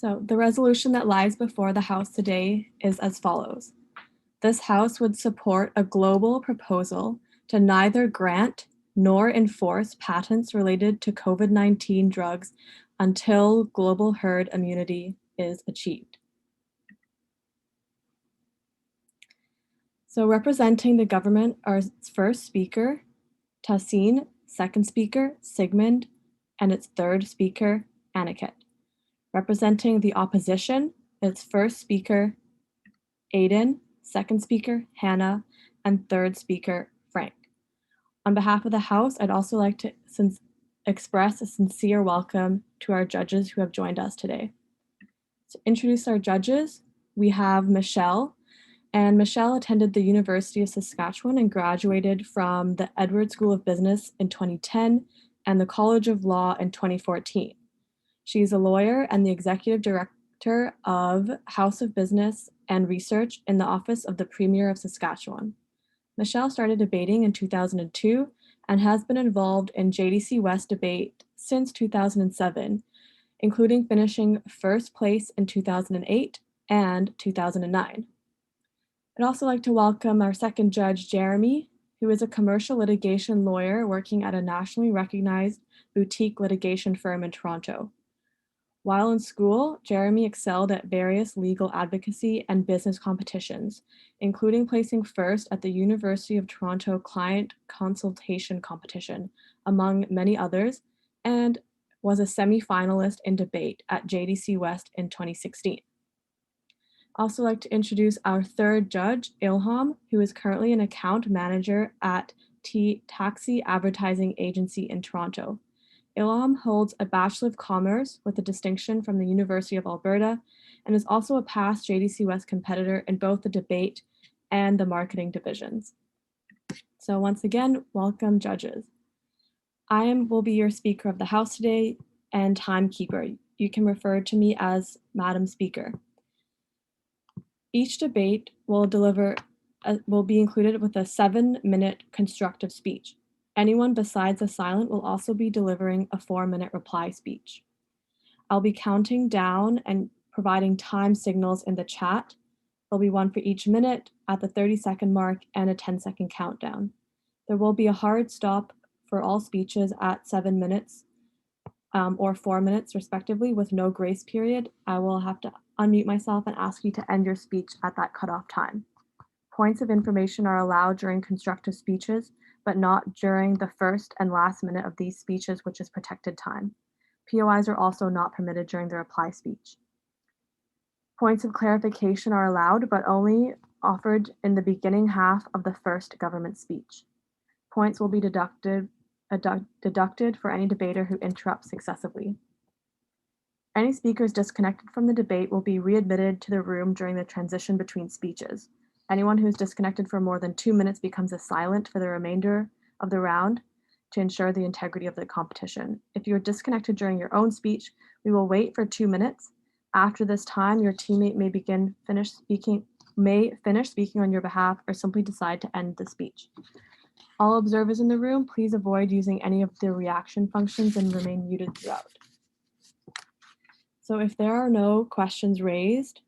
So the resolution that lies before the House today is as follows. This House would support a global proposal to neither grant nor enforce patents related to COVID-19 drugs until global herd immunity is achieved. So representing the government are its first speaker, Tassin, second speaker, Sigmund, and its third speaker, Aniket. Representing the opposition, its first speaker, Aiden, second speaker, Hannah, and third speaker, Frank. On behalf of the House, I'd also like to express a sincere welcome to our judges who have joined us today. To introduce our judges, we have Michelle, and Michelle attended the University of Saskatchewan and graduated from the Edward School of Business in 2010 and the College of Law in 2014. She's a lawyer and the executive director of House of Business and Research in the Office of the Premier of Saskatchewan. Michelle started debating in 2002 and has been involved in JDC West debate since 2007, including finishing first place in 2008 and 2009. I'd also like to welcome our second judge, Jeremy, who is a commercial litigation lawyer working at a nationally recognized boutique litigation firm in Toronto. While in school, Jeremy excelled at various legal advocacy and business competitions, including placing first at the University of Toronto Client Consultation Competition, among many others, and was a semi-finalist in debate at JDC West in 2016. I'd also like to introduce our third judge, Ilham, who is currently an account manager at Taxi Advertising Agency in Toronto. Ilham holds a Bachelor of Commerce with a distinction from the University of Alberta and is also a past JDC West competitor in both the debate and the marketing divisions. So once again, welcome judges. I will be your Speaker of the House today and timekeeper. You can refer to me as Madam Speaker. Each debate will be included with a 7-minute constructive speech. Anyone besides the silent will also be delivering a 4-minute reply speech. I'll be counting down and providing time signals in the chat. There'll be one for each minute at the 30-second mark and a 10-second countdown. There will be a hard stop for all speeches at 7 minutes or 4 minutes respectively with no grace period. I will have to unmute myself and ask you to end your speech at that cutoff time. Points of information are allowed during constructive speeches, but not during the first and last minute of these speeches, which is protected time. POIs are also not permitted during the reply speech. Points of clarification are allowed, but only offered in the beginning half of the first government speech. Points will be deducted for any debater who interrupts successively. Any speakers disconnected from the debate will be readmitted to the room during the transition between speeches. Anyone who is disconnected for more than 2 minutes becomes a silent for the remainder of the round to ensure the integrity of the competition. If you are disconnected during your own speech, we will wait for 2 minutes. After this time, your teammate may finish speaking on your behalf or simply decide to end the speech. All observers in the room, please avoid using any of the reaction functions and remain muted throughout. So if there are no questions raised,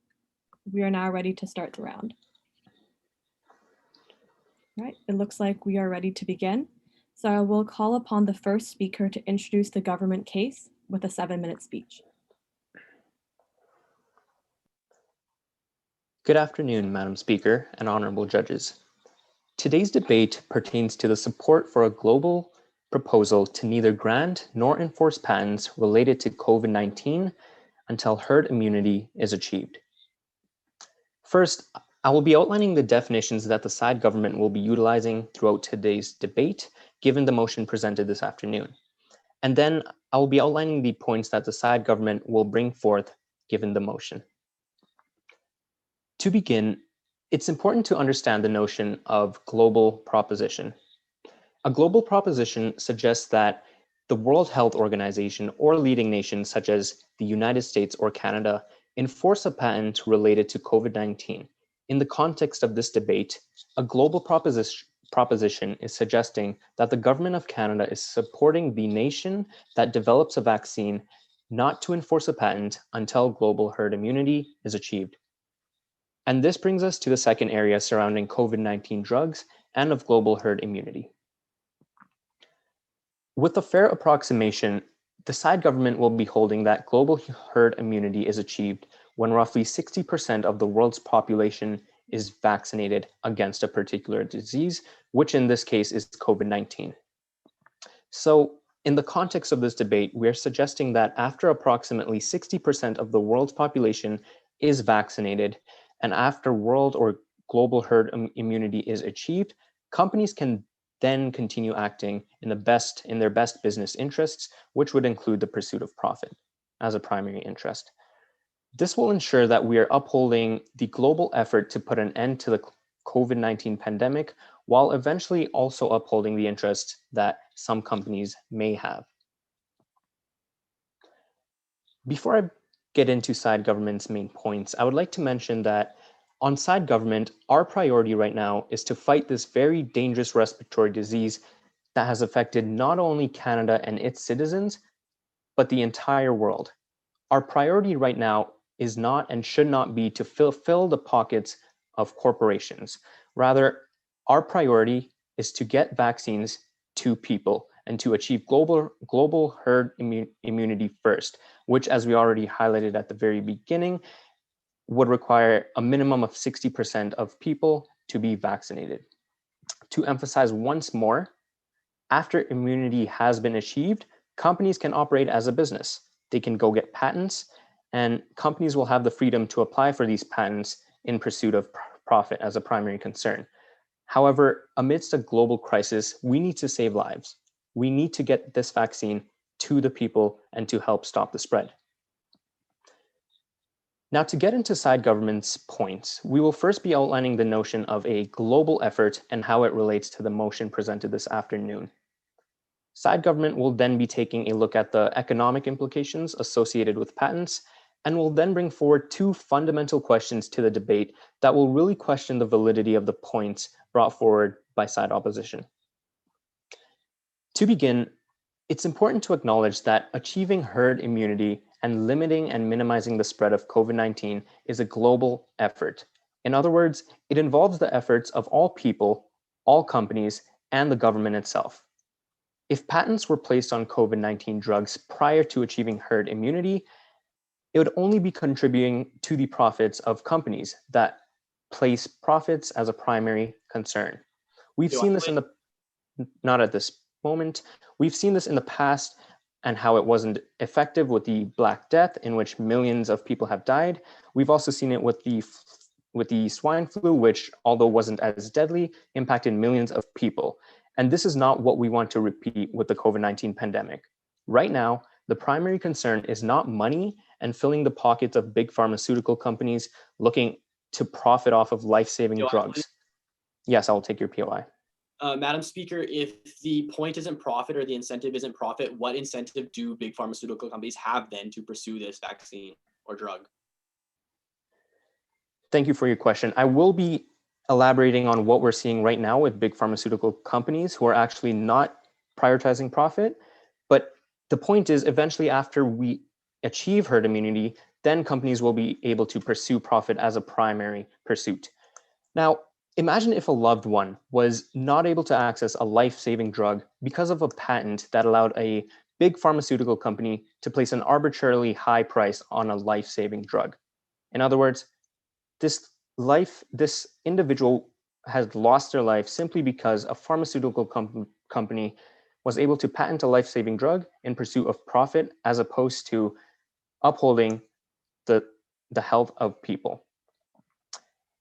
we are now ready to start the round. All right, it looks like we are ready to begin. So I will call upon the first speaker to introduce the government case with a 7-minute speech. Good afternoon, Madam Speaker and honorable judges. Today's debate pertains to the support for a global proposal to neither grant nor enforce patents related to COVID-19 until herd immunity is achieved. First, I will be outlining the definitions that the side government will be utilizing throughout today's debate, given the motion presented this afternoon. And then I will be outlining the points that the side government will bring forth, given the motion. To begin, it's important to understand the notion of global proposition. A global proposition suggests that the World Health Organization or leading nations such as the United States or Canada enforce a patent related to COVID-19. In the context of this debate, a global proposition is suggesting that the government of Canada is supporting the nation that develops a vaccine not to enforce a patent until global herd immunity is achieved. And this brings us to the second area surrounding COVID-19 drugs and of global herd immunity. With a fair approximation, the side government will be holding that global herd immunity is achieved when roughly 60% of the world's population is vaccinated against a particular disease, which in this case is COVID-19. So in the context of this debate, we're suggesting that after approximately 60% of the world's population is vaccinated, and after world or global herd immunity is achieved, companies can then continue acting in their best business interests, which would include the pursuit of profit as a primary interest. This will ensure that we are upholding the global effort to put an end to the COVID-19 pandemic, while eventually also upholding the interests that some companies may have. Before I get into side government's main points, I would like to mention that on side government, our priority right now is to fight this very dangerous respiratory disease that has affected not only Canada and its citizens, but the entire world. Our priority right now is not and should not be to fill the pockets of corporations. Rather, our priority is to get vaccines to people and to achieve global herd immunity first, which, as we already highlighted at the very beginning, would require a minimum of 60% of people to be vaccinated. To emphasize once more, after immunity has been achieved, companies can operate as a business. They can go get patents, and companies will have the freedom to apply for these patents in pursuit of profit as a primary concern. However, amidst a global crisis, we need to save lives. We need to get this vaccine to the people and to help stop the spread. Now, to get into side government's points, we will first be outlining the notion of a global effort and how it relates to the motion presented this afternoon. Side government will then be taking a look at the economic implications associated with patents, and will then bring forward two fundamental questions to the debate that will really question the validity of the points brought forward by side opposition. To begin, it's important to acknowledge that achieving herd immunity and limiting and minimizing the spread of COVID-19 is a global effort. In other words, it involves the efforts of all people, all companies, and the government itself. If patents were placed on COVID-19 drugs prior to achieving herd immunity, it would only be contributing to the profits of companies that place profits as a primary concern. We've seen this not at this moment, we've seen this in the past and how it wasn't effective with the Black Death, in which millions of people have died. We've also seen it with the swine flu, which, although wasn't as deadly, impacted millions of people. And this is not what we want to repeat with the COVID-19 pandemic. Right now, the primary concern is not money and filling the pockets of big pharmaceutical companies looking to profit off of life-saving drugs. Yes, I will take your POI. Madam Speaker, if the point isn't profit or the incentive isn't profit, what incentive do big pharmaceutical companies have then to pursue this vaccine or drug? Thank you for your question. I will be elaborating on what we're seeing right now with big pharmaceutical companies who are actually not prioritizing profit. But the point is, eventually, after we achieve herd immunity, then companies will be able to pursue profit as a primary pursuit. Now, imagine if a loved one was not able to access a life-saving drug because of a patent that allowed a big pharmaceutical company to place an arbitrarily high price on a life-saving drug. In other words, this individual has lost their life simply because a pharmaceutical company was able to patent a life-saving drug in pursuit of profit, as opposed to upholding the health of people.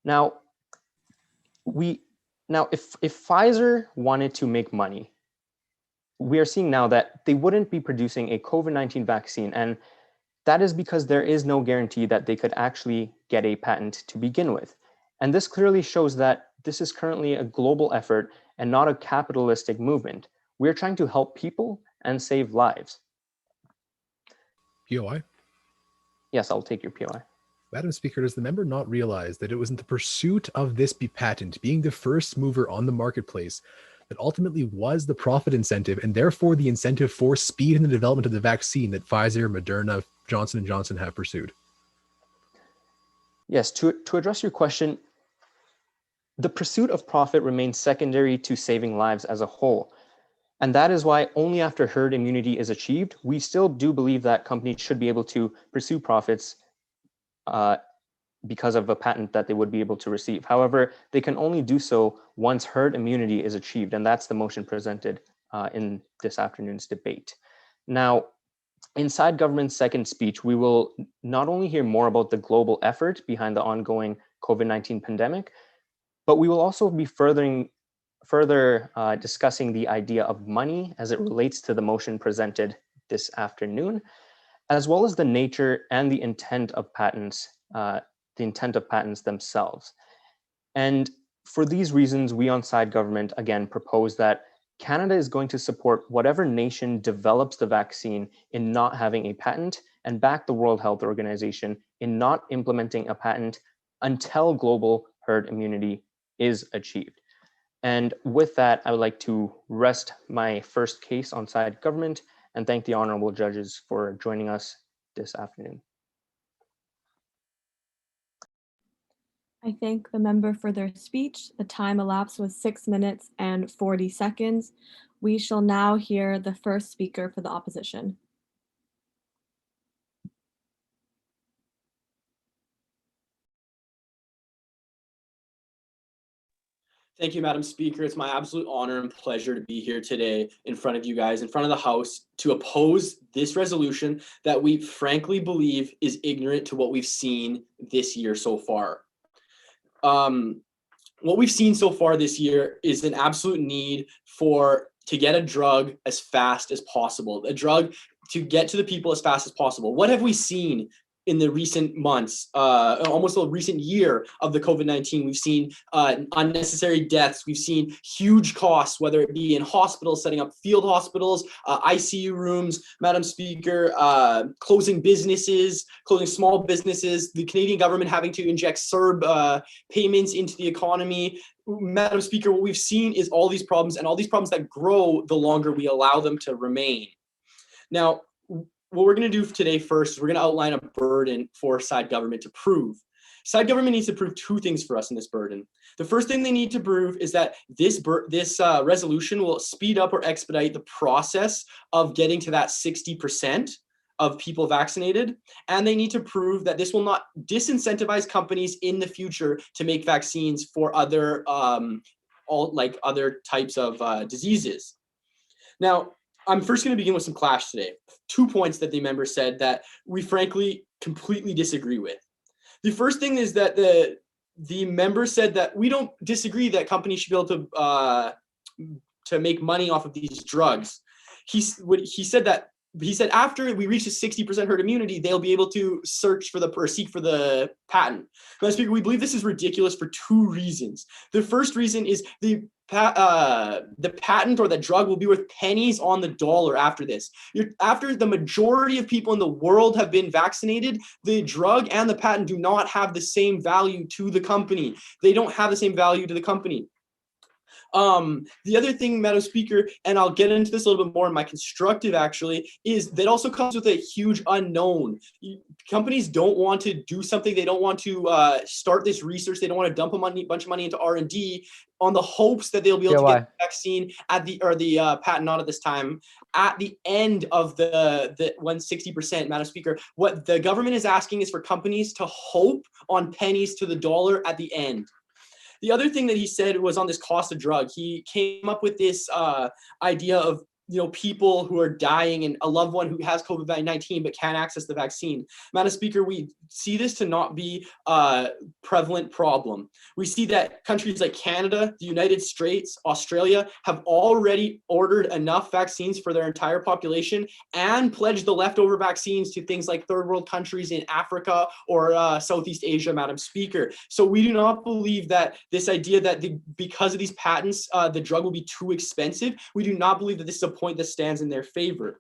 Now, if Pfizer wanted to make money, we are seeing now that they wouldn't be producing a COVID-19 vaccine, and that is because there is no guarantee that they could actually get a patent to begin with. And this clearly shows that this is currently a global effort and not a capitalistic movement. We're trying to help people and save lives. POI? Yes, I'll take your POI. Madam Speaker, does the member not realize that it was in the pursuit of this patent, being the first mover on the marketplace, that ultimately was the profit incentive and therefore the incentive for speed in the development of the vaccine that Pfizer, Moderna, Johnson & Johnson have pursued? Yes, to address your question, the pursuit of profit remains secondary to saving lives as a whole. And that is why only after herd immunity is achieved, we still do believe that companies should be able to pursue profits because of a patent that they would be able to receive. However, they can only do so once herd immunity is achieved, and that's the motion presented in this afternoon's debate. Now, inside government's second speech, we will not only hear more about the global effort behind the ongoing COVID-19 pandemic, but we will also be further discussing the idea of money as it relates to the motion presented this afternoon, as well as the nature and the intent of patents themselves. And for these reasons, we on Side Government, again, propose that Canada is going to support whatever nation develops the vaccine in not having a patent and back the World Health Organization in not implementing a patent until global herd immunity is achieved. And with that, I would like to rest my first case on Side Government and thank the honorable judges for joining us this afternoon. I thank the member for their speech. The time elapsed was 6 minutes and 40 seconds. We shall now hear the first speaker for the opposition. Thank you, Madam Speaker. It's my absolute honor and pleasure to be here today in front of you guys, in front of the House, to oppose this resolution that we frankly believe is ignorant to what we've seen this year so far. What we've seen so far this year is an absolute need to get a drug as fast as possible, a drug to get to the people as fast as possible. What have we seen in the recent months, almost a recent year of the COVID-19? We've seen unnecessary deaths. We've seen huge costs, whether it be in hospitals, setting up field hospitals, ICU rooms, Madam Speaker, closing businesses, closing small businesses, the Canadian government having to inject CERB payments into the economy. Madam Speaker, what we've seen is all these problems, and all these problems that grow the longer we allow them to remain. Now, what we're going to do today first is we're going to outline a burden for Side Government to prove. Side Government needs to prove two things for us in this burden. The first thing they need to prove is that this resolution will speed up or expedite the process of getting to that 60% of people vaccinated, and they need to prove that this will not disincentivize companies in the future to make vaccines for other other types of diseases. Now, I'm first going to begin with some clash today. 2 points that the member said that we frankly completely disagree with. The first thing is that the member said that we don't disagree that companies should be able to make money off of these drugs. He said after we reach a 60% herd immunity, they'll be able to seek for the patent. Madam Speaker, we believe this is ridiculous for two reasons. The first reason is the patent or the drug will be worth pennies on the dollar after this. After the majority of people in the world have been vaccinated, the drug and the patent do not have the same value to the company. They don't have the same value to the company. The other thing, Madam Speaker, and I'll get into this a little bit more in my constructive actually, is that also comes with a huge unknown. Companies don't want to do something. They don't want to start this research. They don't want to dump a bunch of money into R&D on the hopes that they'll be able to get the vaccine the patent not at this time at the end of the 160%, Madam Speaker. What the government is asking is for companies to hope on pennies to the dollar at the end. The other thing that he said was on this cost of drug. He came up with this idea of people who are dying and a loved one who has COVID-19 but can't access the vaccine. Madam Speaker, we see this to not be a prevalent problem. We see that countries like Canada, the United States, Australia have already ordered enough vaccines for their entire population and pledged the leftover vaccines to things like third world countries in Africa or Southeast Asia, Madam Speaker. So we do not believe that this idea that because of these patents, the drug will be too expensive. We do not believe that this is a point that stands in their favor.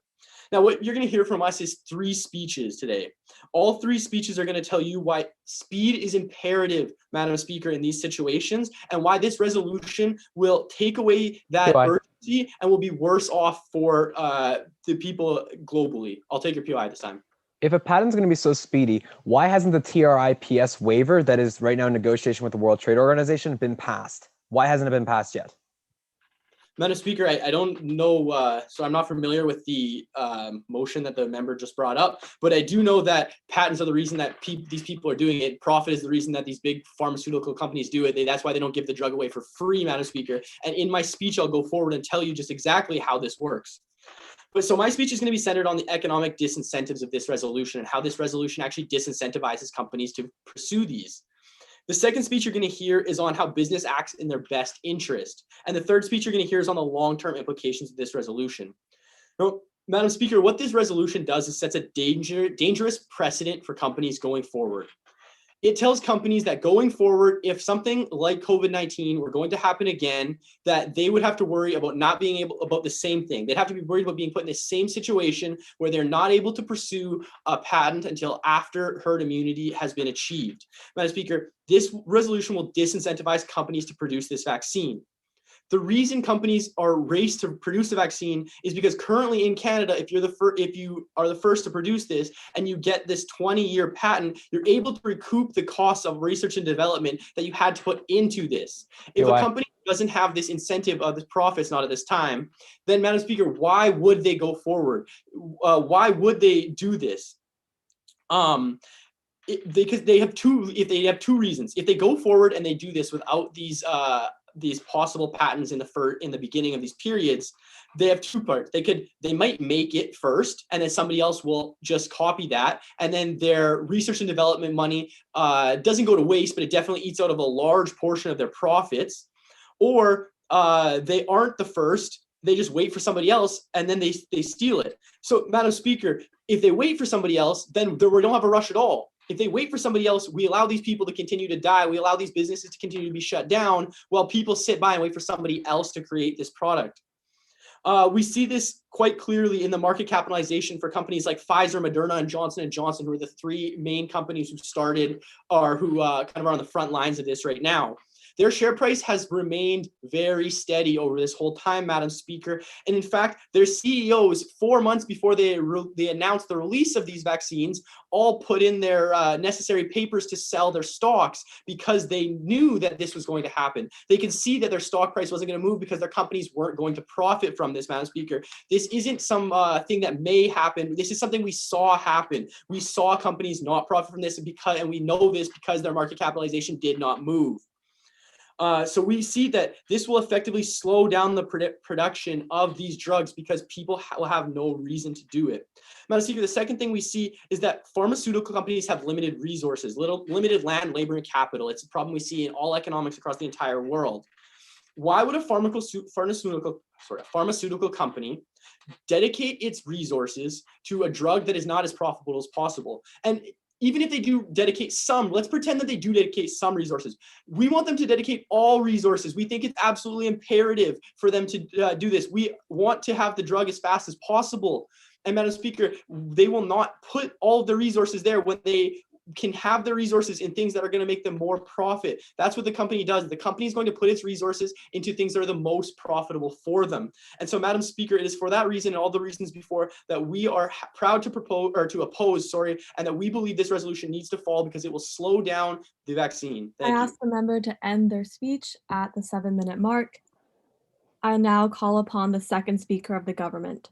Now, what you're going to hear from us is 3 speeches today. All 3 speeches are going to tell you why speed is imperative, Madam Speaker, in these situations, and why this resolution will take away that urgency and will be worse off for the people globally. I'll take your POI this time. If a patent's going to be so speedy, why hasn't the TRIPS waiver that is right now in negotiation with the World Trade Organization been passed? Why hasn't it been passed yet? Madam Speaker, I don't know, so I'm not familiar with the motion that the member just brought up, but I do know that patents are the reason that these people are doing it. Profit is the reason that these big pharmaceutical companies do it. That's why they don't give the drug away for free, Madam Speaker. And in my speech, I'll go forward and tell you just exactly how this works. But so my speech is going to be centered on the economic disincentives of this resolution and how this resolution actually disincentivizes companies to pursue these. The second speech you're going to hear is on how business acts in their best interest. And the third speech you're going to hear is on the long-term implications of this resolution. Now, Madam Speaker, what this resolution does is sets a dangerous precedent for companies going forward. It tells companies that going forward, if something like COVID-19 were going to happen again, that they would have to worry about not being able about the same thing. They'd have to be worried about being put in the same situation where they're not able to pursue a patent until after herd immunity has been achieved. Madam Speaker, this resolution will disincentivize companies to produce this vaccine. The reason companies are raced to produce the vaccine is because currently in Canada, if you are the first to produce this and you get this 20-year patent, you're able to recoup the costs of research and development that you had to put into this. If a company doesn't have this incentive of the profits, not at this time, then Madam Speaker, why would they go forward? Why would they do this? Because they have two reasons. If they go forward and they do this without these possible patents in the beginning of these periods, they have 2 parts. They might make it first, and then somebody else will just copy that, and then their research and development money doesn't go to waste, but it definitely eats out of a large portion of their profits. Or they aren't the first. They just wait for somebody else, and then they steal it. So, Madam Speaker, if they wait for somebody else, then we don't have a rush at all. If they wait for somebody else, we allow these people to continue to die. We allow these businesses to continue to be shut down while people sit by and wait for somebody else to create this product. We see this quite clearly in the market capitalization for companies like Pfizer, Moderna, and Johnson & Johnson, who are the 3 main companies who started or who kind of are on the front lines of this right now. Their share price has remained very steady over this whole time, Madam Speaker. And in fact, their CEOs, 4 months before they announced the release of these vaccines, all put in their necessary papers to sell their stocks because they knew that this was going to happen. They could see that their stock price wasn't going to move because their companies weren't going to profit from this, Madam Speaker. This isn't some thing that may happen. This is something we saw happen. We saw companies not profit from this, and we know this because their market capitalization did not move. So we see that this will effectively slow down the production of these drugs because people will have no reason to do it. Madam Speaker, the second thing we see is that pharmaceutical companies have limited resources, limited land, labor, and capital. It's a problem we see in all economics across the entire world. Why would a pharmaceutical company dedicate its resources to a drug that is not as profitable as possible? And even if they do dedicate some, let's pretend that they do dedicate some resources. We want them to dedicate all resources. We think it's absolutely imperative for them to do this. We want to have the drug as fast as possible. And Madam Speaker, they will not put all of the resources there when they can have the resources in things that are going to make them more profit. That's what the company does. The company is going to put its resources into things that are the most profitable for them. And so, Madam Speaker, it is for that reason and all the reasons before that we are proud to oppose, and that we believe this resolution needs to fall because it will slow down the vaccine. Thank you. I ask the member to end their speech at the 7-minute mark. I now call upon the second speaker of the government.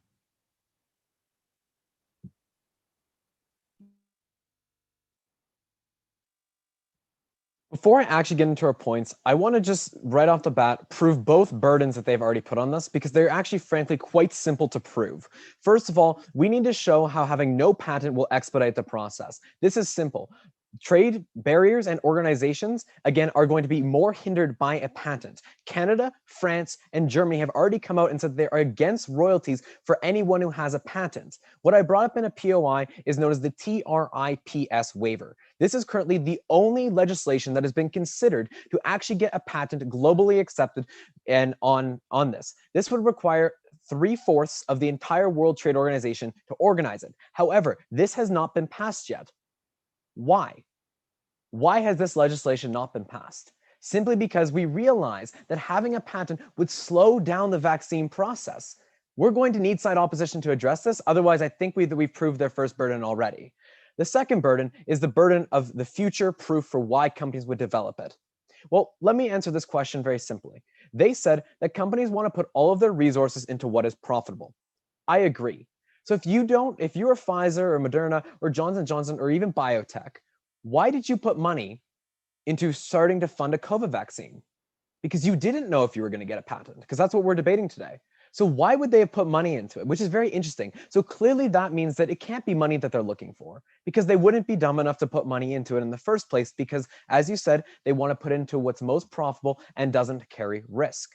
Before I actually get into our points, I want to just right off the bat prove both burdens that they've already put on us because they're actually frankly quite simple to prove. First of all, we need to show how having no patent will expedite the process. This is simple. Trade barriers and organizations, again, are going to be more hindered by a patent. Canada, France, and Germany have already come out and said they are against royalties for anyone who has a patent. What I brought up in a POI is known as the TRIPS waiver. This is currently the only legislation that has been considered to actually get a patent globally accepted and on this. This would require 3/4 of the entire World Trade Organization to organize it. However, this has not been passed yet. Why? Why has this legislation not been passed? Simply because we realize that having a patent would slow down the vaccine process. We're going to need side opposition to address this. Otherwise, I think we've proved their first burden already. The second burden is the burden of the future proof for why companies would develop it. Well, let me answer this question very simply. They said that companies want to put all of their resources into what is profitable. I agree. So if you're Pfizer or Moderna or Johnson & Johnson or even biotech, why did you put money into starting to fund a COVID vaccine? Because you didn't know if you were going to get a patent, because that's what we're debating today. So why would they have put money into it? Which is very interesting. So clearly that means that it can't be money that they're looking for, because they wouldn't be dumb enough to put money into it in the first place, because as you said, they want to put into what's most profitable and doesn't carry risk.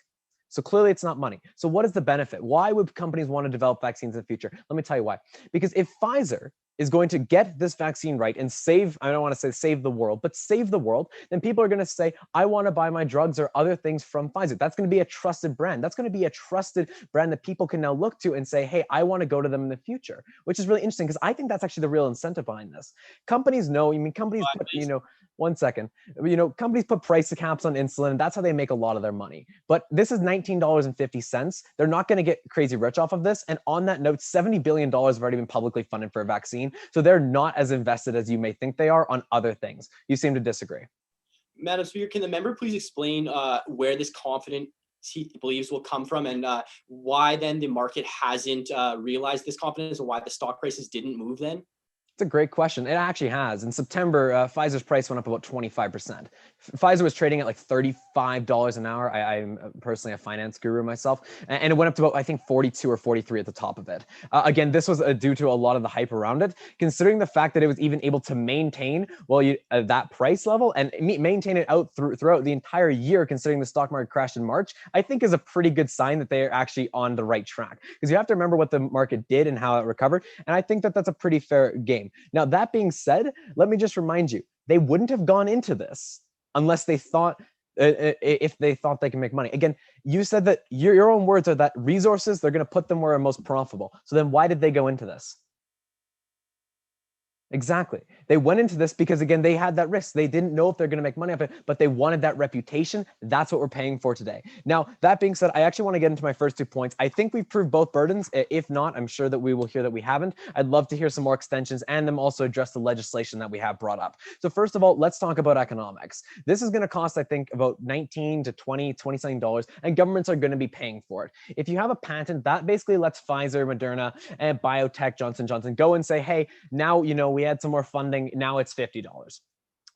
So clearly it's not money. So what is the benefit? Why would companies want to develop vaccines in the future? Let me tell you why. Because if Pfizer is going to get this vaccine right and save, I don't want to say save the world, but save the world, then people are going to say, I want to buy my drugs or other things from Pfizer. That's going to be a trusted brand. That's going to be a trusted brand that people can now look to and say, hey, I want to go to them in the future, which is really interesting, because I think that's actually the real incentive behind this. Companies know, companies put, one second, companies put price caps on insulin, and that's how they make a lot of their money. But this is $19.50. They're not going to get crazy rich off of this. And on that note, $70 billion have already been publicly funded for a vaccine. So they're not as invested as you may think they are on other things. You seem to disagree. Madam Speaker, can the member please explain where this confidence he believes will come from, and why then the market hasn't realized this confidence, and why the stock prices didn't move then? It's a great question. It actually has. In September, Pfizer's price went up about 25%. Pfizer was trading at like $35 an hour. I'm personally a finance guru myself. And it went up to about, I think, 42 or 43 at the top of it. Again, this was due to a lot of the hype around it, considering the fact that it was even able to maintain that price level and maintain it out throughout the entire year, considering the stock market crashed in March, I think is a pretty good sign that they are actually on the right track. Because you have to remember what the market did and how it recovered. And I think that that's a pretty fair game. Now, that being said, let me just remind you, they wouldn't have gone into this unless they thought, if they thought they can make money. Again, you said that your own words are that resources, they're going to put them where are most profitable. So then why did they go into this? Exactly. They went into this because, again, they had that risk. They didn't know if they're going to make money off it, but they wanted that reputation. That's what we're paying for today. Now, that being said, I actually want to get into my first 2 points. I think we've proved both burdens. If not, I'm sure that we will hear that we haven't. I'd love to hear some more extensions and them also address the legislation that we have brought up. So first of all, let's talk about economics. This is going to cost, I think, about $19 to $20 and governments are going to be paying for it. If you have a patent, that basically lets Pfizer, Moderna, and biotech, Johnson & Johnson go and say, hey, now, we had some more funding. Now it's $50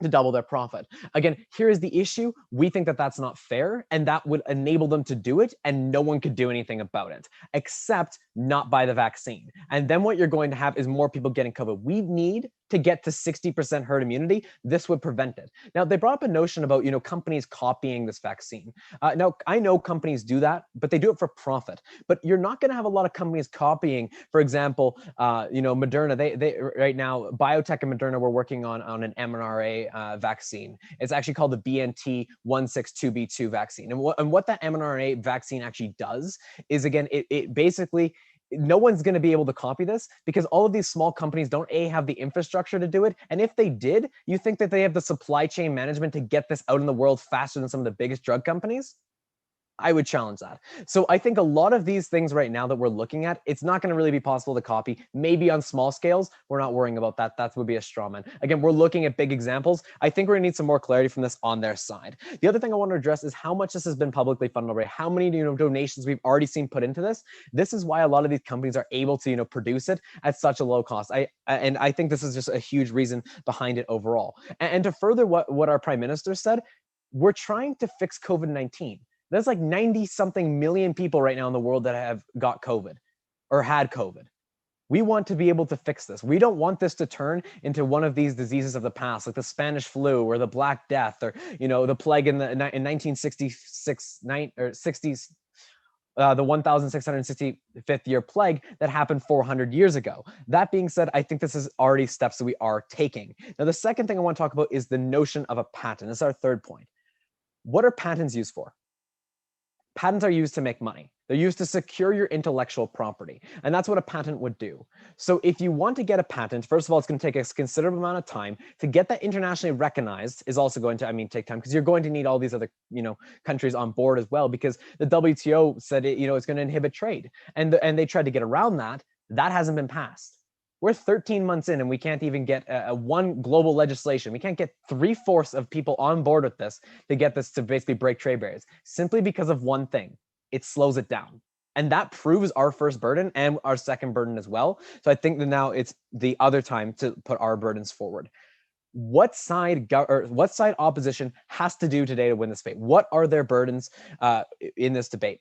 to double their profit. Again, here is the issue. We think that that's not fair, and that would enable them to do it, and no one could do anything about it, except not buy the vaccine. And then what you're going to have is more people getting COVID. We need to get to 60% herd immunity. This would prevent it. Now, they brought up a notion about, companies copying this vaccine. Now, I know companies do that, but they do it for profit. But you're not going to have a lot of companies copying, for example, Moderna, they right now, biotech and Moderna were working on an mRNA vaccine. It's actually called the BNT162b2 vaccine. And what that mRNA vaccine actually does is, again, it basically, no one's going to be able to copy this because all of these small companies don't have the infrastructure to do it. And if they did, you think that they have the supply chain management to get this out in the world faster than some of the biggest drug companies? I would challenge that. So I think a lot of these things right now that we're looking at, it's not going to really be possible to copy. Maybe on small scales, we're not worrying about that. That would be a straw man. Again, we're looking at big examples. I think we're going to need some more clarity from this on their side. The other thing I want to address is how much this has been publicly funded already, how many donations we've already seen put into this. This is why a lot of these companies are able to produce it at such a low cost. And I think this is just a huge reason behind it overall. And to further what our Prime Minister said, we're trying to fix COVID-19. There's like 90-something million people right now in the world that have got COVID or had COVID. We want to be able to fix this. We don't want this to turn into one of these diseases of the past, like the Spanish flu or the Black Death or, the plague in 1966, or 60s, the 1665th year plague that happened 400 years ago. That being said, I think this is already steps that we are taking. Now, the second thing I want to talk about is the notion of a patent. This is our third point. What are patents used for? Patents are used to make money. They're used to secure your intellectual property. And that's what a patent would do. So if you want to get a patent, first of all, it's going to take a considerable amount of time. To get that internationally recognized is also going to, take time, because you're going to need all these other, countries on board as well, because the WTO said it's going to inhibit trade. And they tried to get around that. That hasn't been passed. We're 13 months in and we can't even get a one global legislation. We can't get 3/4 of people on board with this to get this to basically break trade barriers, simply because of one thing. It slows it down. And that proves our first burden and our second burden as well. So I think that now it's the other time to put our burdens forward. What side opposition has to do today to win this debate? What are their burdens in this debate?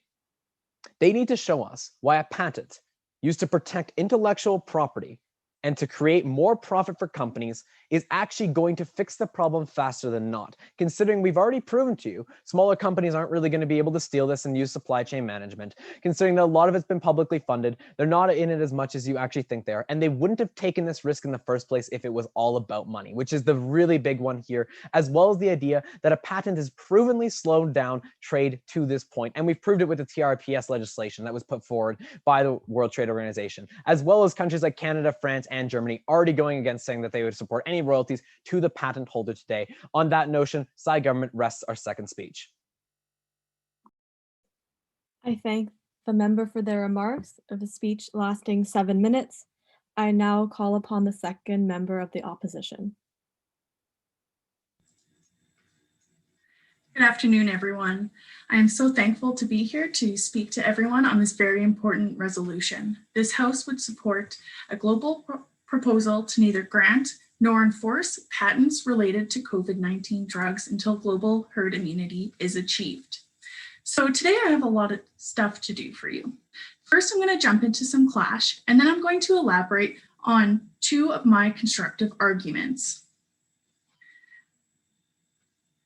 They need to show us why a patent used to protect intellectual property and to create more profit for companies is actually going to fix the problem faster than not. Considering we've already proven to you, smaller companies aren't really going to be able to steal this and use supply chain management. Considering that a lot of it's been publicly funded, they're not in it as much as you actually think they are. And they wouldn't have taken this risk in the first place if it was all about money, which is the really big one here, as well as the idea that a patent has provenly slowed down trade to this point. And we've proved it with the TRPS legislation that was put forward by the World Trade Organization, as well as countries like Canada, France, and Germany already going against saying that they would support any royalties to the patent holder today. On that notion, side government rests our second speech. I thank the member for their remarks of a speech lasting 7 minutes. I now call upon the second member of the opposition. Good afternoon, everyone. I am so thankful to be here to speak to everyone on this very important resolution. This House would support a global proposal to neither grant nor enforce patents related to COVID-19 drugs until global herd immunity is achieved. So today I have a lot of stuff to do for you. First, I'm going to jump into some clash, and then I'm going to elaborate on 2 of my constructive arguments.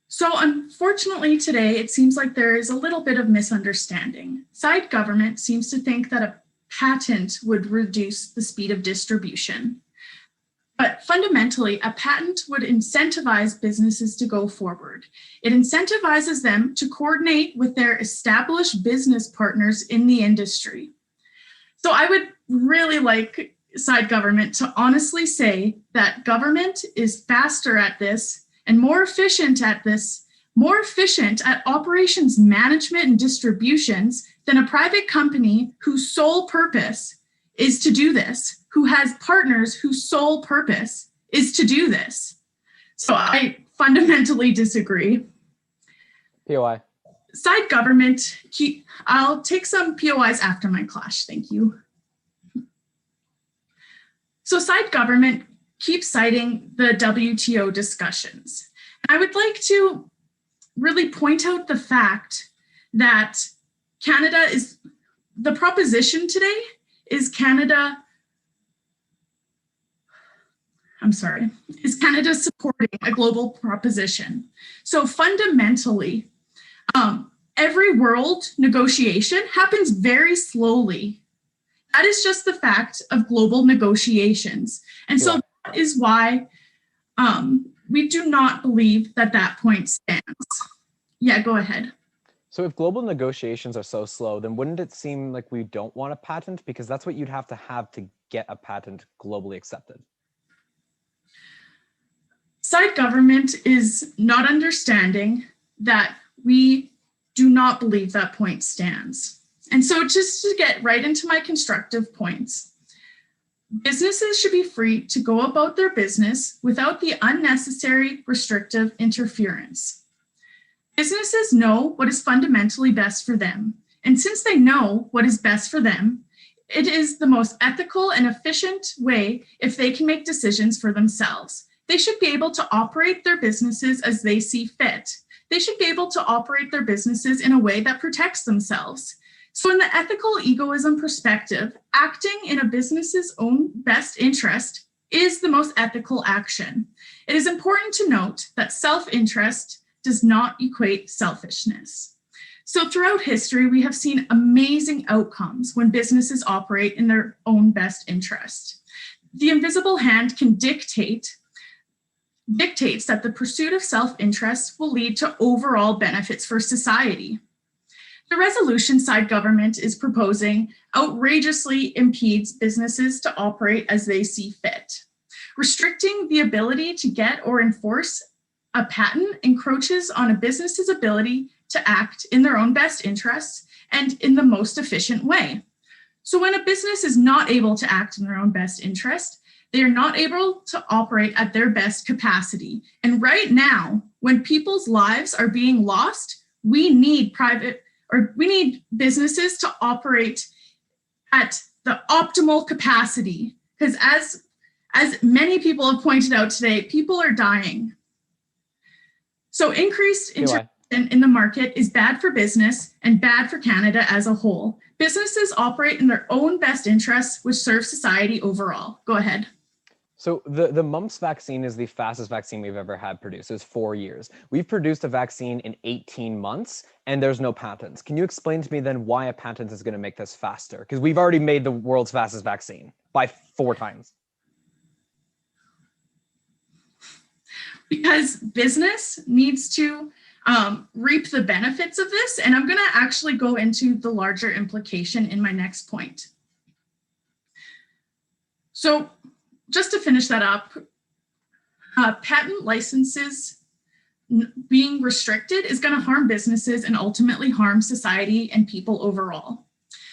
So unfortunately today, it seems like there is a little bit of misunderstanding. Side government seems to think that a patent would reduce the speed of distribution. But fundamentally, a patent would incentivize businesses to go forward. It incentivizes them to coordinate with their established business partners in the industry. So I would really like side government to honestly say that government is faster at this and more efficient at this, more efficient at operations management and distributions than a private company whose sole purpose is to do this, who has partners whose sole purpose is to do this. So I fundamentally disagree. POI. Side government, I'll take some POIs after my clash, thank you. So side government keeps citing the WTO discussions. I would like to really point out the fact that Canada is, the proposition today is Canada supporting a global proposition. So fundamentally, every world negotiation happens very slowly. That is just the fact of global negotiations. And so that is why we do not believe that that point stands. Yeah, go ahead. So if global negotiations are so slow, then wouldn't it seem like we don't want a patent? Because that's what you'd have to get a patent globally accepted. Side government is not understanding that we do not believe that point stands. And so just to get right into my constructive points, businesses should be free to go about their business without the unnecessary restrictive interference. Businesses know what is fundamentally best for them. And since they know what is best for them, it is the most ethical and efficient way if they can make decisions for themselves. They should be able to operate their businesses as they see fit. They should be able to operate their businesses in a way that protects themselves. So in the ethical egoism perspective, acting in a business's own best interest is the most ethical action. It is important to note that self-interest does not equate selfishness. So throughout history, we have seen amazing outcomes when businesses operate in their own best interest. The invisible hand can dictates that the pursuit of self-interest will lead to overall benefits for society. The resolution side government is proposing outrageously impedes businesses to operate as they see fit. Restricting the ability to get or enforce a patent encroaches on a business's ability to act in their own best interests and in the most efficient way. So when a business is not able to act in their own best interest, they are not able to operate at their best capacity. And right now, when people's lives are being lost, we need businesses to operate at the optimal capacity. Because as many people have pointed out today, people are dying. So increased intervention in the market is bad for business and bad for Canada as a whole. Businesses operate in their own best interests, which serve society overall. Go ahead. So the mumps vaccine is the fastest vaccine we've ever had produced. It's 4 years. We've produced a vaccine in 18 months and there's no patents. Can you explain to me then why a patent is going to make this faster? Because we've already made the world's fastest vaccine by 4 times. Because business needs to reap the benefits of this. And I'm going to actually go into the larger implication in my next point. So just to finish that up, patent licenses being restricted is going to harm businesses and ultimately harm society and people overall.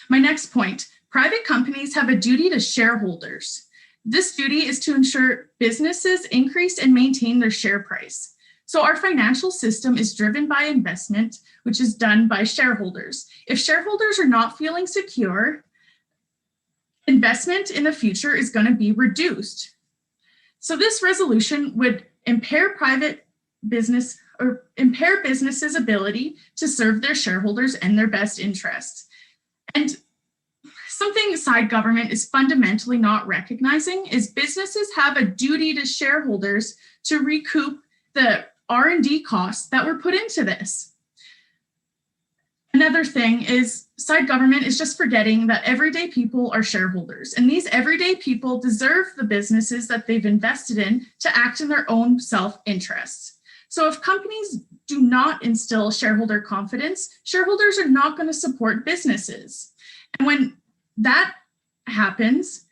My next point, private companies have a duty to shareholders. This duty is to ensure businesses increase and maintain their share price. So our financial system is driven by investment, which is done by shareholders. If shareholders are not feeling secure, investment in the future is going to be reduced. So this resolution would impair businesses' ability to serve their shareholders and their best interests. And something side government is fundamentally not recognizing is businesses have a duty to shareholders to recoup the R&D costs that were put into this. Another thing is side government is just forgetting that everyday people are shareholders, and these everyday people deserve the businesses that they've invested in to act in their own self-interests. So if companies do not instill shareholder confidence, shareholders are not going to support businesses. And when that happens,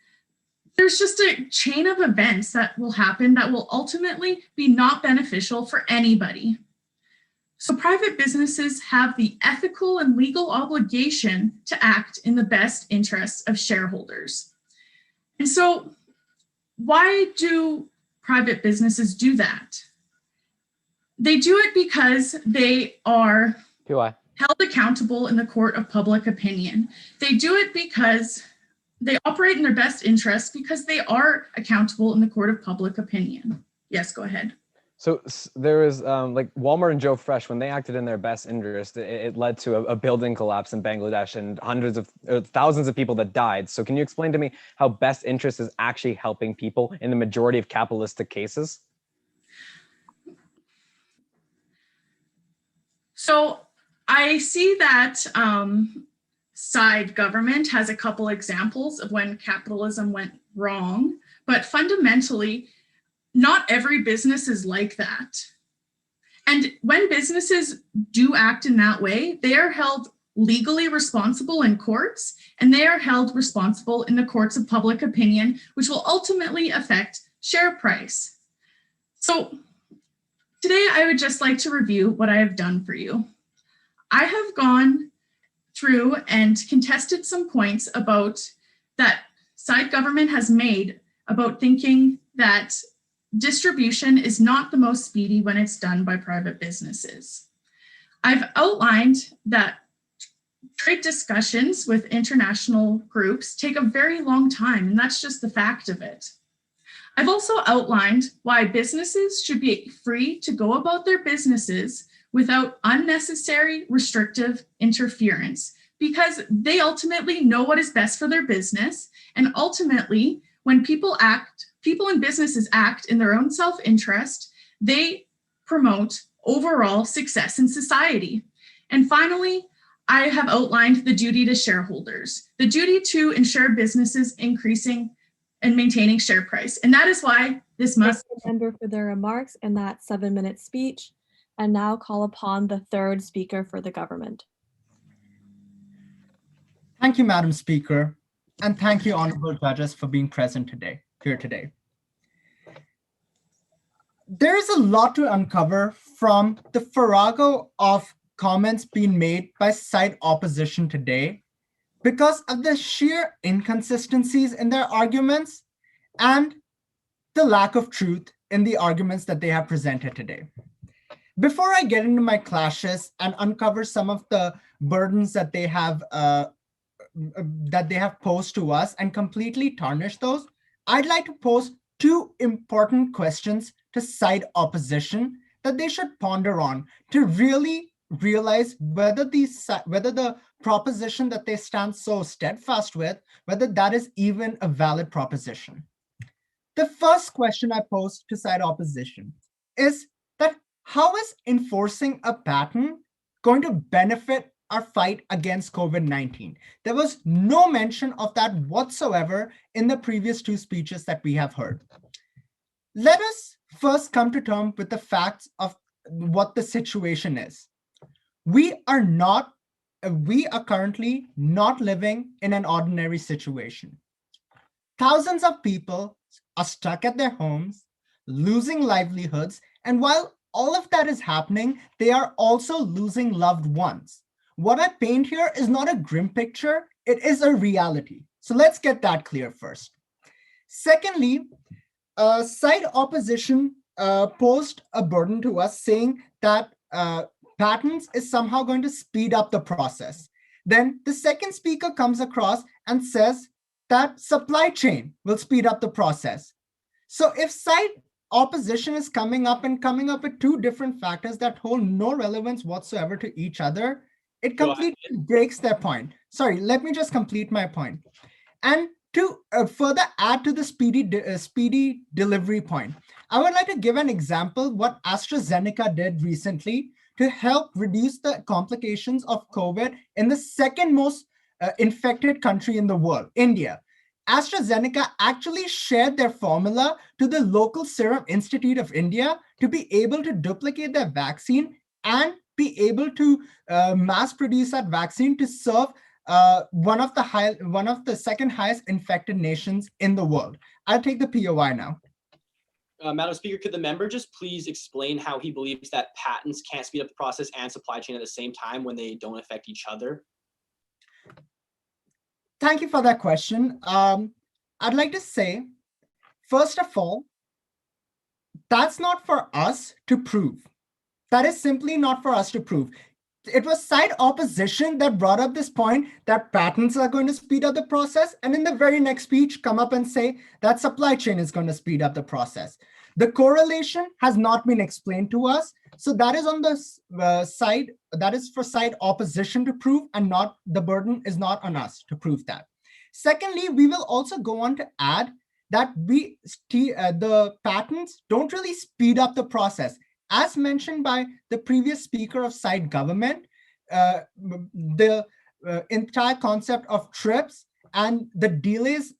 there's just a chain of events that will happen that will ultimately be not beneficial for anybody. So private businesses have the ethical and legal obligation to act in the best interests of shareholders. And so why do private businesses do that? They do it because they are held accountable in the court of public opinion. They do it because they operate in their best interests because they are accountable in the court of public opinion. Yes, go ahead. So there is like Walmart and Joe Fresh, when they acted in their best interest, it led to a building collapse in Bangladesh and thousands of people that died. So can you explain to me how best interest is actually helping people in the majority of capitalistic cases? So I see that side government has a couple examples of when capitalism went wrong, but fundamentally, not every business is like that. And when businesses do act in that way, they are held legally responsible in courts, and they are held responsible in the courts of public opinion, which will ultimately affect share price. So today, I would just like to review what I have done for you. I have gone through and contested some points about that side government has made about thinking that distribution is not the most speedy when it's done by private businesses. I've outlined that trade discussions with international groups take a very long time, and that's just the fact of it. I've also outlined why businesses should be free to go about their businesses without unnecessary restrictive interference, because they ultimately know what is best for their business. And ultimately, when people and businesses act in their own self-interest, they promote overall success in society. And finally, I have outlined the duty to shareholders, the duty to ensure businesses increasing and maintaining share price. And that is why this must... Thank the member for their remarks in that 7-minute speech. And now call upon the third speaker for the government. Thank you, Madam Speaker, and thank you, honorable judges, for being present here today. There is a lot to uncover from the farrago of comments being made by side opposition today because of the sheer inconsistencies in their arguments and the lack of truth in the arguments that they have presented today. Before I get into my clashes and uncover some of the burdens that they have posed to us and completely tarnish those, I'd like to pose two important questions to side opposition that they should ponder on to really realize whether the proposition that they stand so steadfast with, whether that is even a valid proposition. The first question I pose to side opposition is that how is enforcing a patent going to benefit our fight against COVID-19? There was no mention of that whatsoever in the previous two speeches that we have heard. Let us first come to terms with the facts of what the situation is. We are currently not living in an ordinary situation. Thousands of people are stuck at their homes, losing livelihoods, and while all of that is happening, they are also losing loved ones. What I paint here is not a grim picture, it is a reality. So let's get that clear first. Secondly, side opposition posed a burden to us saying that patents is somehow going to speed up the process. Then the second speaker comes across and says that supply chain will speed up the process. So if side opposition is coming up with two different factors that hold no relevance whatsoever to each other, it completely breaks their point. Sorry, let me just complete my point. And to further add to the speedy delivery point, I would like to give an example what AstraZeneca did recently to help reduce the complications of COVID in the second most infected country in the world, India. AstraZeneca actually shared their formula to the local Serum Institute of India to be able to duplicate their vaccine and be able to mass produce that vaccine to serve one of the second highest infected nations in the world. I'll take the POI now. Madam Speaker, could the member just please explain how he believes that patents can't speed up the process and supply chain at the same time when they don't affect each other? Thank you for that question. I'd like to say, first of all, that's not for us to prove. That is simply not for us to prove. It was side opposition that brought up this point that patents are going to speed up the process, and in the very next speech come up and say that supply chain is going to speed up the process. The correlation has not been explained to us, so that is on the side, that is for side opposition to prove, and not the burden is not on us to prove that. Secondly, we will also go on to add that the patents don't really speed up the process. As mentioned by the previous speaker of side government, the entire concept of TRIPS and the delays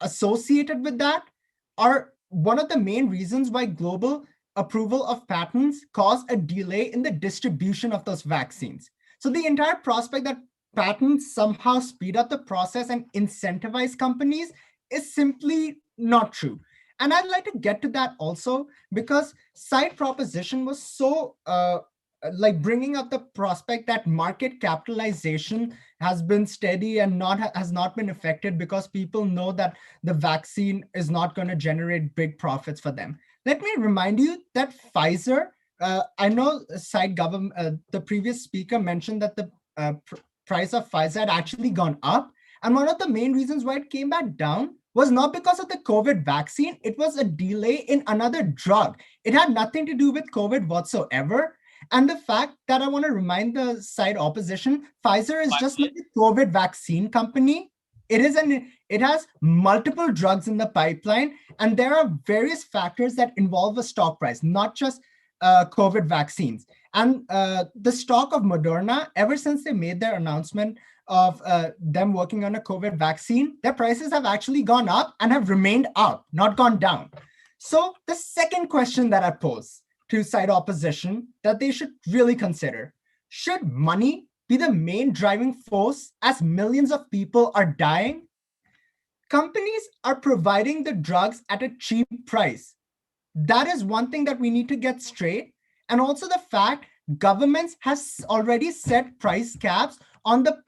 associated with that are one of the main reasons why global approval of patents cause a delay in the distribution of those vaccines. So the entire prospect that patents somehow speed up the process and incentivize companies is simply not true. And I'd like to get to that also because side proposition was so like bringing up the prospect that market capitalization has been steady and has not been affected because people know that the vaccine is not going to generate big profits for them. Let me remind you that Pfizer, I know side government, the previous speaker mentioned that the price of Pfizer had actually gone up. And one of the main reasons why it came back down was not because of the COVID vaccine, it was a delay in another drug. It had nothing to do with COVID whatsoever. And the fact that I want to remind the side opposition, Pfizer is just not a COVID vaccine company. It has multiple drugs in the pipeline, and there are various factors that involve a stock price, not just COVID vaccines. And the stock of Moderna, ever since they made their announcement of them working on a COVID vaccine, their prices have actually gone up and have remained up, not gone down. So the second question that I pose to side opposition that they should really consider, should money be the main driving force as millions of people are dying? Companies are providing the drugs at a cheap price. That is one thing that we need to get straight. And also the fact governments has already set price caps on the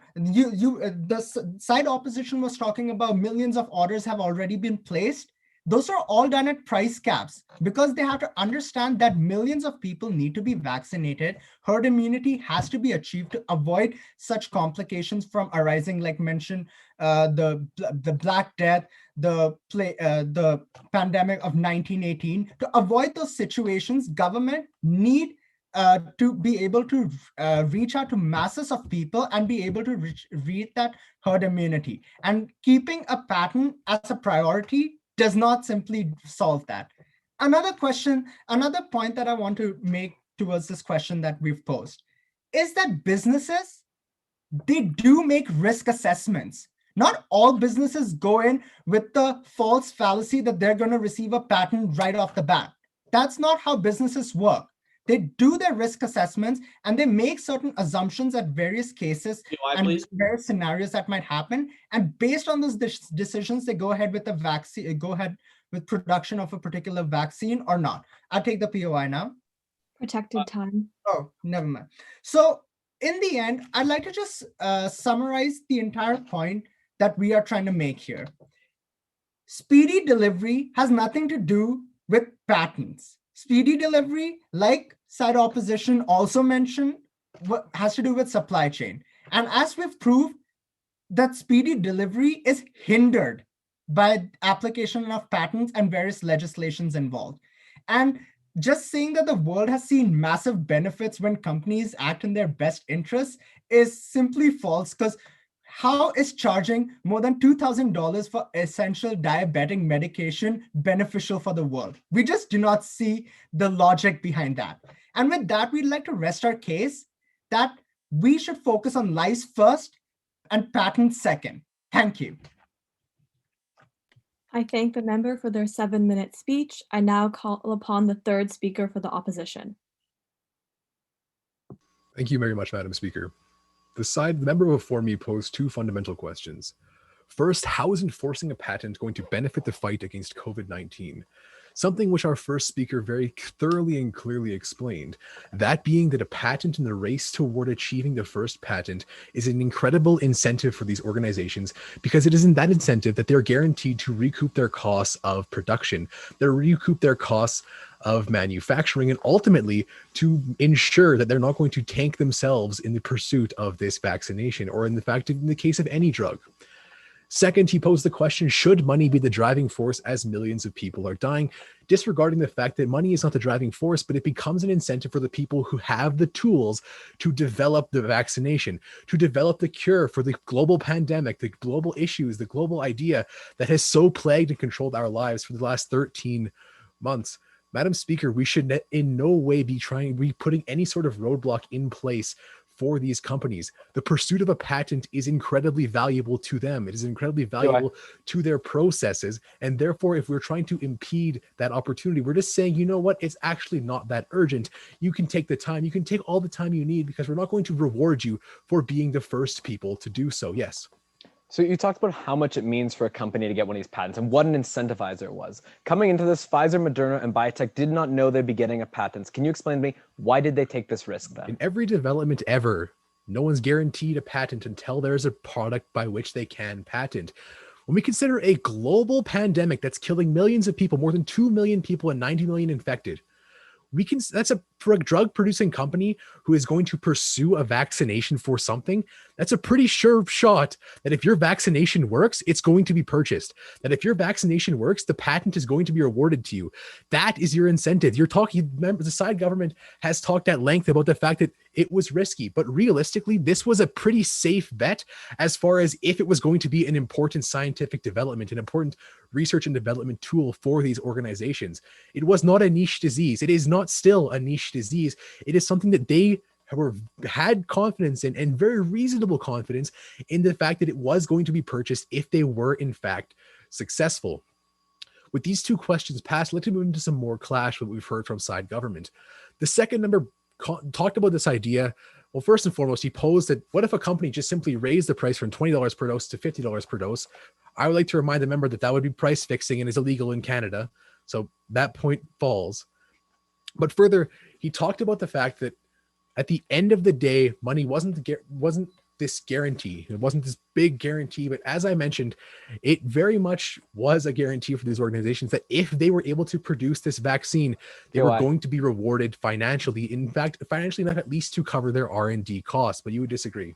side opposition was talking about millions of orders have already been placed. Those are all done at price caps because they have to understand that millions of people need to be vaccinated. Herd immunity has to be achieved to avoid such complications from arising, like mentioned, the Black Death, the pandemic of 1918. To avoid those situations, government need to be able to reach out to masses of people and be able to reach that herd immunity. And keeping a patent as a priority does not simply solve that. Another point that I want to make towards this question that we've posed is that businesses, they do make risk assessments. Not all businesses go in with the false fallacy that they're going to receive a patent right off the bat. That's not how businesses work. They do their risk assessments and they make certain assumptions at various cases and various scenarios that might happen. And based on those decisions, they go ahead with the vaccine, go ahead with production of a particular vaccine or not. I'll take the POI now. Protected time. Oh, never mind. So in the end, I'd like to just summarize the entire point that we are trying to make here. Speedy delivery has nothing to do with patents. Speedy delivery, like side opposition also mentioned, has to do with supply chain. And as we've proved, that speedy delivery is hindered by application of patents and various legislations involved. And just saying that the world has seen massive benefits when companies act in their best interests is simply false, because how is charging more than $2,000 for essential diabetic medication beneficial for the world? We just do not see the logic behind that. And with that, we'd like to rest our case that we should focus on lives first and patents second. Thank you. I thank the member for their 7-minute speech. I now call upon the third speaker for the opposition. Thank you very much, Madam Speaker. The member before me posed two fundamental questions. First, how is enforcing a patent going to benefit the fight against COVID-19? Something which our first speaker very thoroughly and clearly explained, that being that a patent in the race toward achieving the first patent is an incredible incentive for these organizations, because it is in that incentive that they're guaranteed to recoup their costs of production, they're recoup their costs of manufacturing, and ultimately to ensure that they're not going to tank themselves in the pursuit of this vaccination, or in the case of any drug. Second, he posed the question, should money be the driving force as millions of people are dying, disregarding the fact that money is not the driving force, but it becomes an incentive for the people who have the tools to develop the vaccination, to develop the cure for the global pandemic, the global issues, the global idea that has so plagued and controlled our lives for the last 13 months. Madam Speaker, we should in no way be putting any sort of roadblock in place for these companies. The pursuit of a patent is incredibly valuable to them. It is incredibly valuable to their processes. And therefore, if we're trying to impede that opportunity, we're just saying, you know what, it's actually not that urgent. You can take the time. You can take all the time you need, because we're not going to reward you for being the first people to do so. Yes. So you talked about how much it means for a company to get one of these patents and what an incentivizer it was. Coming into this, Pfizer, Moderna, and biotech did not know they'd be getting a patent. Can you explain to me, why did they take this risk then? In every development ever, no one's guaranteed a patent until there's a product by which they can patent. When we consider a global pandemic that's killing millions of people, more than 2 million people and 90 million infected, that's a drug producing company who is going to pursue a vaccination for something. That's a pretty sure shot that if your vaccination works, it's going to be purchased. That if your vaccination works, the patent is going to be awarded to you. That is your incentive. The side government has talked at length about the fact that it was risky, but realistically, this was a pretty safe bet as far as if it was going to be an important scientific development, an important research and development tool for these organizations. It was not a niche disease. It is not still a niche disease. It is something that they had confidence in, and very reasonable confidence in, the fact that it was going to be purchased if they were in fact successful. With these two questions passed, let's move into some more clash that we've heard from side government. The second member talked about this idea, Well, first and foremost, he posed that what if a company just simply raised the price from $20 per dose to $50 per dose? I would like to remind the member that that would be price fixing and is illegal in Canada. So that point falls. But further, he talked about the fact that at the end of the day, money wasn't this guarantee. It wasn't this big guarantee, but as I mentioned, it very much was a guarantee for these organizations that if they were able to produce this vaccine, they were going to be rewarded financially. In fact, financially enough at least to cover their R&D costs. But you would disagree.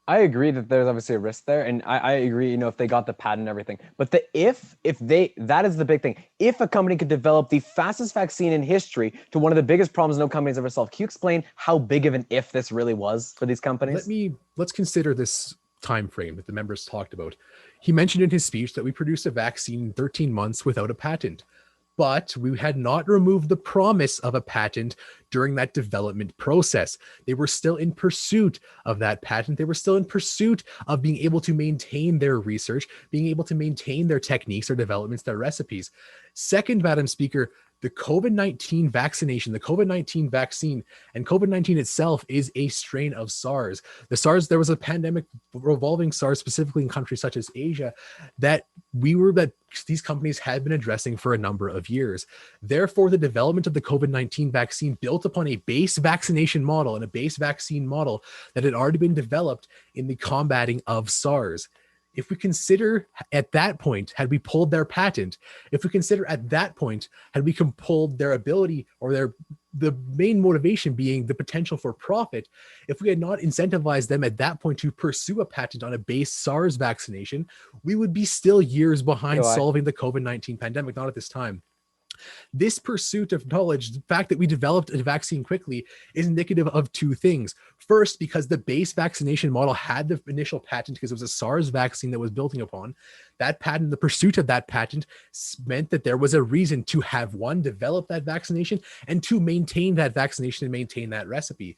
I agree that there's obviously a risk there, and I agree, if they got the patent and everything. But that is the big thing. If a company could develop the fastest vaccine in history to one of the biggest problems no company's ever solved, can you explain how big of an if this really was for these companies? Let's consider this time frame that the members talked about. He mentioned in his speech that we produced a vaccine in 13 months without a patent. But we had not removed the promise of a patent during that development process. They were still in pursuit of that patent. They were still in pursuit of being able to maintain their research, being able to maintain their techniques, their developments, their recipes. Second, Madam Speaker, the COVID-19 vaccination, the COVID-19 vaccine, and COVID-19 itself is a strain of SARS. There was a pandemic revolving SARS, specifically in countries such as Asia, that these companies had been addressing for a number of years. Therefore, the development of the COVID-19 vaccine built upon a base vaccination model and a base vaccine model that had already been developed in the combating of SARS. If we consider at that point, had we pulled their patent, if we consider at that point, had we pulled their ability or the main motivation being the potential for profit, if we had not incentivized them at that point to pursue a patent on a base SARS vaccination, we would be still years behind solving the COVID-19 pandemic, not at this time. This pursuit of knowledge, the fact that we developed a vaccine quickly, is indicative of two things. First, because the base vaccination model had the initial patent because it was a SARS vaccine that was building upon. That patent, the pursuit of that patent, meant that there was a reason to have one, develop that vaccination, and two, maintain that vaccination and maintain that recipe.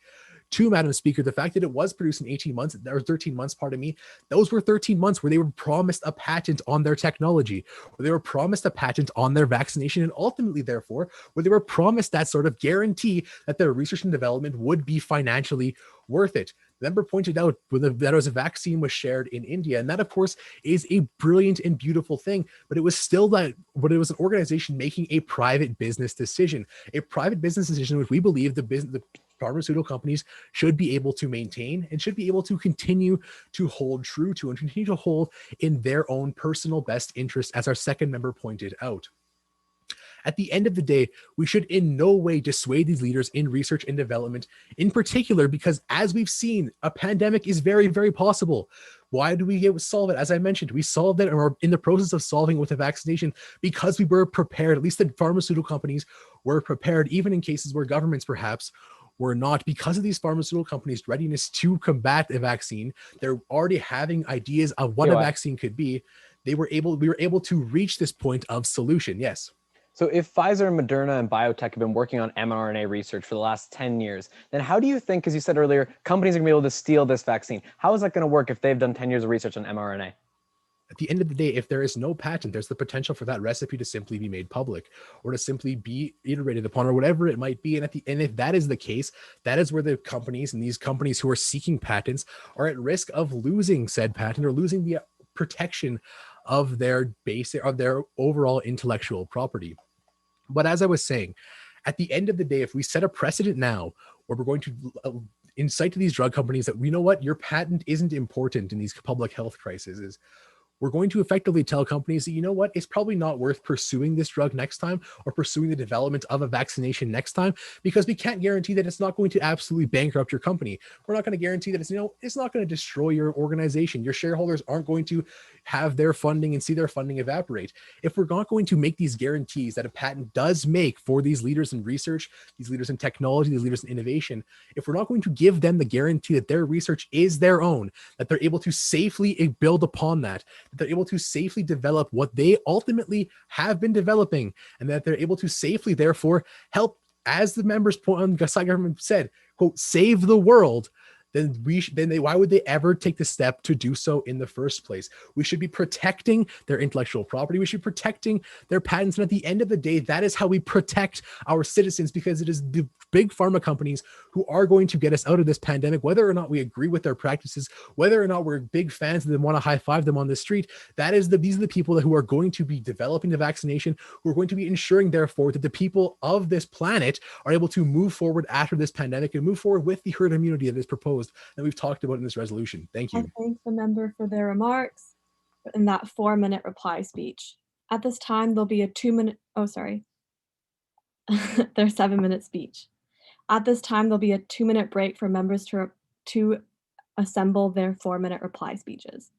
Two, Madam Speaker, the fact that it was produced in 18 months, or 13 months, pardon me, those were 13 months where they were promised a patent on their technology, where they were promised a patent on their vaccination, and ultimately, therefore, where they were promised that sort of guarantee that their research and development would be financially worth it. The member pointed out that a vaccine was shared in India, and that, of course, is a brilliant and beautiful thing, but it was an organization making a private business decision, which we believe the pharmaceutical companies should be able to maintain and should be able to continue to hold true to and continue to hold in their own personal best interest, as our second member pointed out. At the end of the day, we should in no way dissuade these leaders in research and development, in particular, because as we've seen, a pandemic is very, very possible. Why do we solve it? As I mentioned, we solved it, or are in the process of solving it with a vaccination, because we were prepared. At least the pharmaceutical companies were prepared, even in cases where governments perhaps were not, because of these pharmaceutical companies' readiness to combat a vaccine. They're already having ideas of what a vaccine could be. We were able to reach this point of solution. Yes. So if Pfizer, Moderna, and biotech have been working on mRNA research for the last 10 years, then how do you think, as you said earlier, companies are going to be able to steal this vaccine? How is that going to work if they've done 10 years of research on mRNA? At the end of the day, if there is no patent, there's the potential for that recipe to simply be made public or to simply be iterated upon or whatever it might be. And if that is the case, that is where the companies and these companies who are seeking patents are at risk of losing said patent or losing the protection of their overall intellectual property. But as I was saying, at the end of the day, if we set a precedent now where we're going to incite to these drug companies that, you know what, your patent isn't important in these public health crises, we're going to effectively tell companies that, you know what, it's probably not worth pursuing this drug next time or pursuing the development of a vaccination next time, because we can't guarantee that it's not going to absolutely bankrupt your company. We're not going to guarantee that it's not going to destroy your organization. Your shareholders aren't going to have their funding and see their funding evaporate. If we're not going to make these guarantees that a patent does make for these leaders in research, these leaders in technology, these leaders in innovation, if we're not going to give them the guarantee that their research is their own, that they're able to safely build upon that they're able to safely develop what they ultimately have been developing, and that they're able to safely, therefore, help, as the members on the side government said, quote, save the world, then why would they ever take the step to do so in the first place? We should be protecting their intellectual property. We should be protecting their patents. And at the end of the day, that is how we protect our citizens, because it is the big pharma companies who are going to get us out of this pandemic, whether or not we agree with their practices, whether or not we're big fans of them, want to high five them on the street. These are the people who are going to be developing the vaccination, who are going to be ensuring, therefore, that the people of this planet are able to move forward after this pandemic and move forward with the herd immunity that is proposed that we've talked about in this resolution. Thank you. I thank the member for their remarks in that 4-minute reply speech. At this time, there'll be a 2-minute, their 7-minute speech. At this time, there'll be a 2-minute break for members to assemble their 4-minute reply speeches.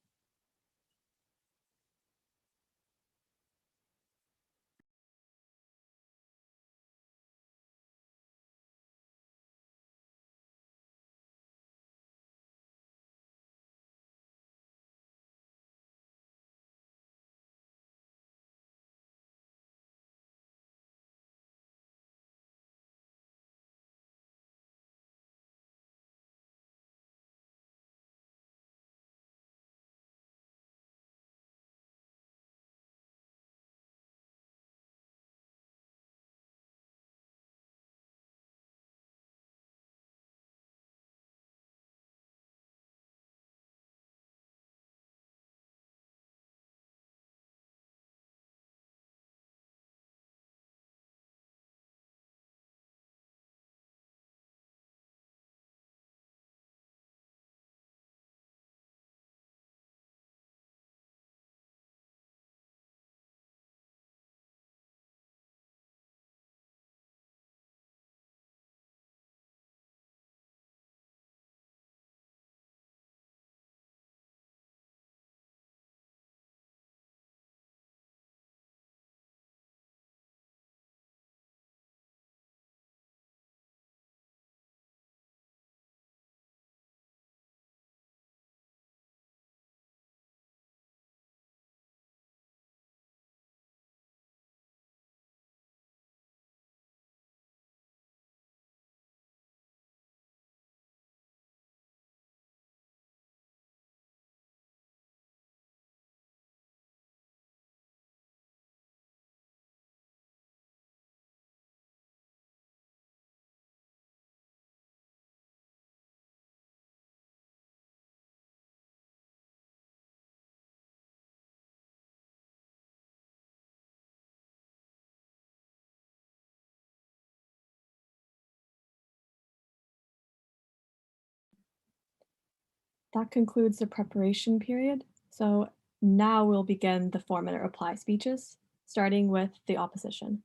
That concludes the preparation period. So now we'll begin the 4-minute reply speeches, starting with the opposition.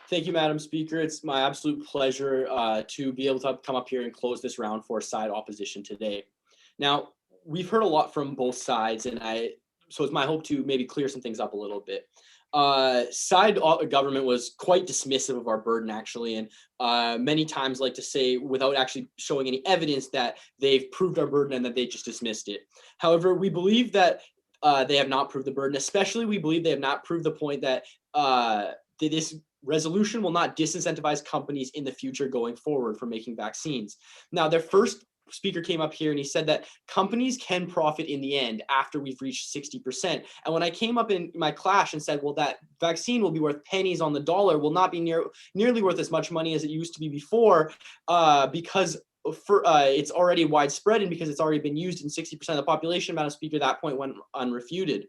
Thank you, Madam Speaker. It's my absolute pleasure to be able to come up here and close this round for side opposition today. Now, we've heard a lot from both sides, and so it's my hope to maybe clear some things up a little bit. Side government was quite dismissive of our burden, actually, and many times like to say, without actually showing any evidence, that they've proved our burden and that they just dismissed it. However, we believe that they have not proved the burden. Especially, we believe they have not proved the point that this resolution will not disincentivize companies in the future going forward for making vaccines. Now, their first speaker came up here and he said that companies can profit in the end after we've reached 60%. And when I came up in my class and said, well, that vaccine will be worth pennies on the dollar, will not be nearly worth as much money as it used to be before, because it's already widespread and because it's already been used in 60% of the population, Madam Speaker, that point went unrefuted.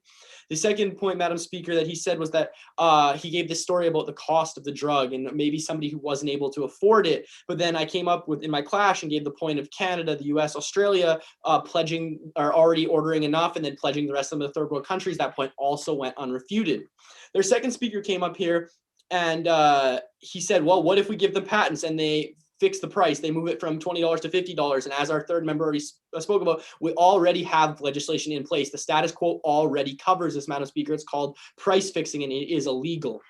The second point, Madam Speaker, that he said was that he gave this story about the cost of the drug and maybe somebody who wasn't able to afford it. But then I came up with in my class and gave the point of Canada, the US, Australia pledging or already ordering enough and then pledging the rest of the third world countries. That point also went unrefuted. Their second speaker came up here and he said, well, what if we give them patents and they fix the price, they move it from $20 to $50. And as our third member already spoke about, we already have legislation in place. The status quo already covers this, Madam Speaker. It's called price fixing and it is illegal.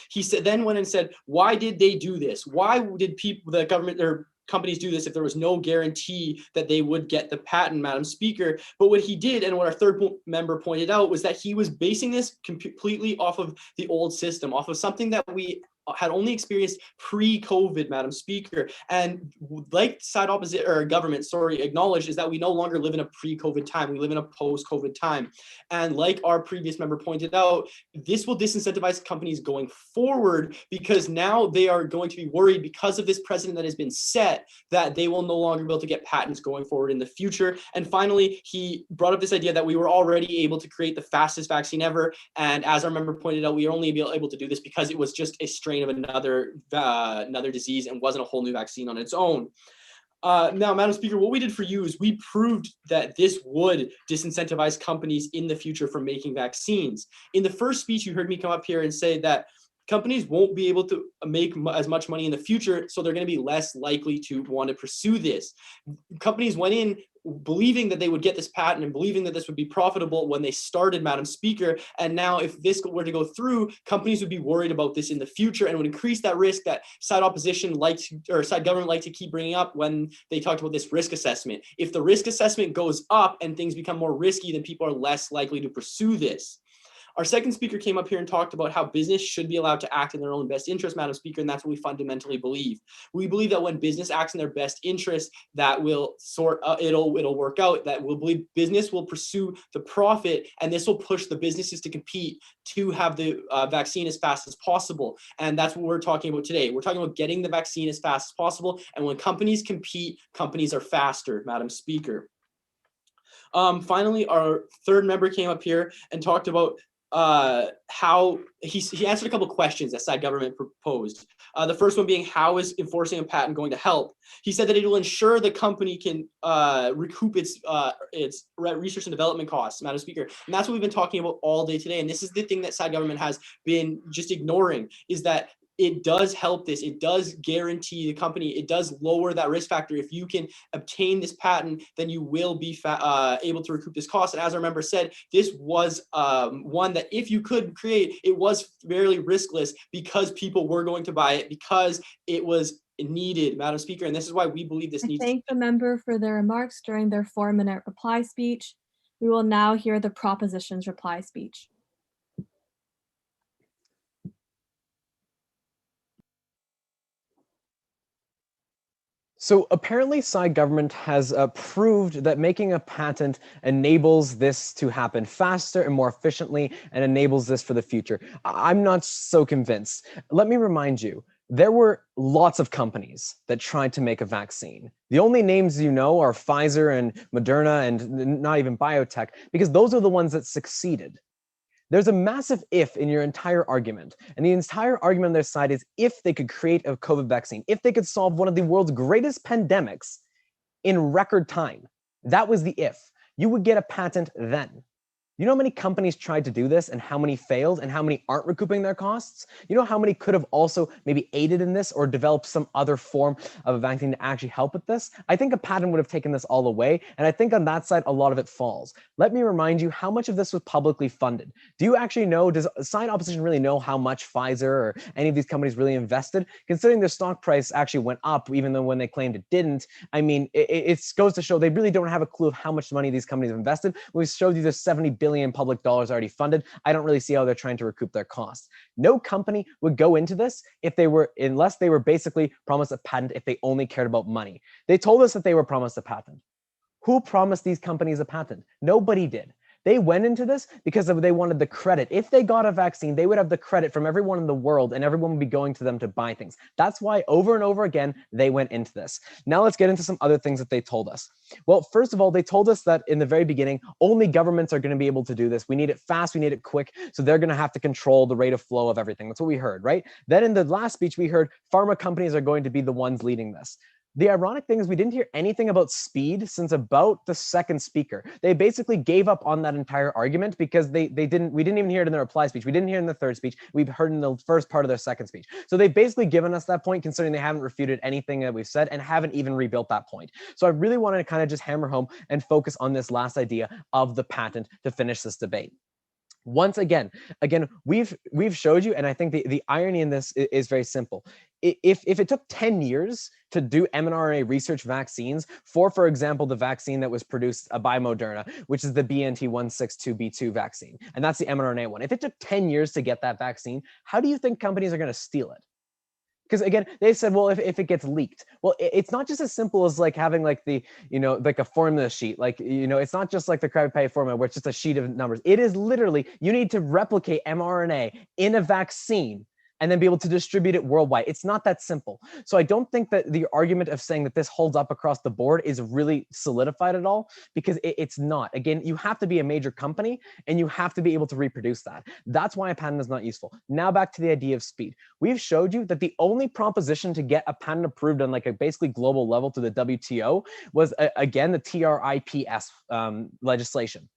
He said, then went and said, why did they do this? Why did the government or companies do this if there was no guarantee that they would get the patent, Madam Speaker. But what he did, and what our third member pointed out, was that he was basing this completely off of the old system, off of something that we had only experienced pre-COVID, Madam Speaker. And like side opposite or government, acknowledged, is that we no longer live in a pre-COVID time. We live in a post-COVID time. And like our previous member pointed out, this will disincentivize companies going forward, because now they are going to be worried because of this precedent that has been set that they will no longer be able to get patents going forward in the future. And finally, he brought up this idea that we were already able to create the fastest vaccine ever. And as our member pointed out, we were only able to do this because it was just a strain of another disease and wasn't a whole new vaccine on its own. Now, Madam Speaker, what we did for you is we proved that this would disincentivize companies in the future from making vaccines. In the first speech, you heard me come up here and say that companies won't be able to make as much money in the future, so they're going to be less likely to want to pursue this. Companies went in believing that they would get this patent and believing that this would be profitable when they started, Madam Speaker. And now if this were to go through, companies would be worried about this in the future and would increase that risk that side opposition side government like to keep bringing up when they talked about this risk assessment. If the risk assessment goes up and things become more risky, then people are less likely to pursue this. Our second speaker came up here and talked about how business should be allowed to act in their own best interest, Madam Speaker, and that's what we fundamentally believe. We believe that when business acts in their best interest, that will it'll work out, that we'll believe business will pursue the profit, and this will push the businesses to compete to have the vaccine as fast as possible. And that's what we're talking about today. We're talking about getting the vaccine as fast as possible, and when companies compete, companies are faster, Madam Speaker. Finally, our third member came up here and talked about how he answered a couple of questions that side government proposed. The first one being, how is enforcing a patent going to help? He said that it will ensure the company can recoup its research and development costs, Madam Speaker. And that's what we've been talking about all day today. And this is the thing that side government has been just ignoring, is that it does help this. It does guarantee the company. It does lower that risk factor. If you can obtain this patent, then you will be able to recoup this cost. And as our member said, this was one that if you could create, it was fairly riskless because people were going to buy it because it was needed, Madam Speaker. And this is why we believe this needs. Thank the member for their remarks during their 4-minute reply speech. We will now hear the proposition's reply speech. So apparently side government has proved that making a patent enables this to happen faster and more efficiently and enables this for the future. I'm not so convinced. Let me remind you, there were lots of companies that tried to make a vaccine. The only names you know are Pfizer and Moderna and not even biotech, because those are the ones that succeeded. There's a massive if in your entire argument. And the entire argument on their side is if they could create a COVID vaccine, if they could solve one of the world's greatest pandemics in record time. That was the if. You would get a patent then. You know how many companies tried to do this and how many failed and how many aren't recouping their costs? You know how many could have also maybe aided in this or developed some other form of a vaccine to actually help with this? I think a patent would have taken this all away. And I think on that side, a lot of it falls. Let me remind you how much of this was publicly funded. Do you actually know, does side opposition really know how much Pfizer or any of these companies really invested? Considering their stock price actually went up, even though when they claimed it didn't, I mean, it goes to show they really don't have a clue of how much money these companies have invested. We showed you there's $70 billion public dollars already funded. I don't really see how they're trying to recoup their costs. No company would go into this unless they were basically promised a patent if they only cared about money. They told us that they were promised a patent. Who promised these companies a patent? Nobody did. They went into this because they wanted the credit. If they got a vaccine, they would have the credit from everyone in the world and everyone would be going to them to buy things. That's why over and over again, they went into this. Now let's get into some other things that they told us. Well, first of all, they told us that in the very beginning, only governments are going to be able to do this. We need it fast, we need it quick. So they're going to have to control the rate of flow of everything. That's what we heard, right? Then in the last speech, we heard pharma companies are going to be the ones leading this. The ironic thing is we didn't hear anything about speed since about the second speaker. They basically gave up on that entire argument because we didn't even hear it in the reply speech. We didn't hear it in the third speech. We've heard in the first part of their second speech. So they've basically given us that point considering they haven't refuted anything that we've said and haven't even rebuilt that point. So I really wanted to kind of just hammer home and focus on this last idea of the patent to finish this debate. Once again, we've showed you, and I think the irony in this is very simple. if it took 10 years to do mRNA research vaccines for example, the vaccine that was produced by Moderna, which is the BNT162b2 vaccine, and that's the mRNA one. If it took 10 years to get that vaccine, how do you think companies are going to steal it? Because again, they said, well, if it gets leaked, well, it's not just as simple as like having like the, like a formula sheet, like, it's not just like the Krabby Patty formula where it's just a sheet of numbers. It is literally, you need to replicate mRNA in a vaccine and then be able to distribute it worldwide. It's not that simple. So I don't think that the argument of saying that this holds up across the board is really solidified at all, because it's not. Again, you have to be a major company and you have to be able to reproduce that. That's why a patent is not useful. Now back to the idea of speed. We've showed you that the only proposition to get a patent approved on like a basically global level to the WTO was, again, the TRIPS legislation.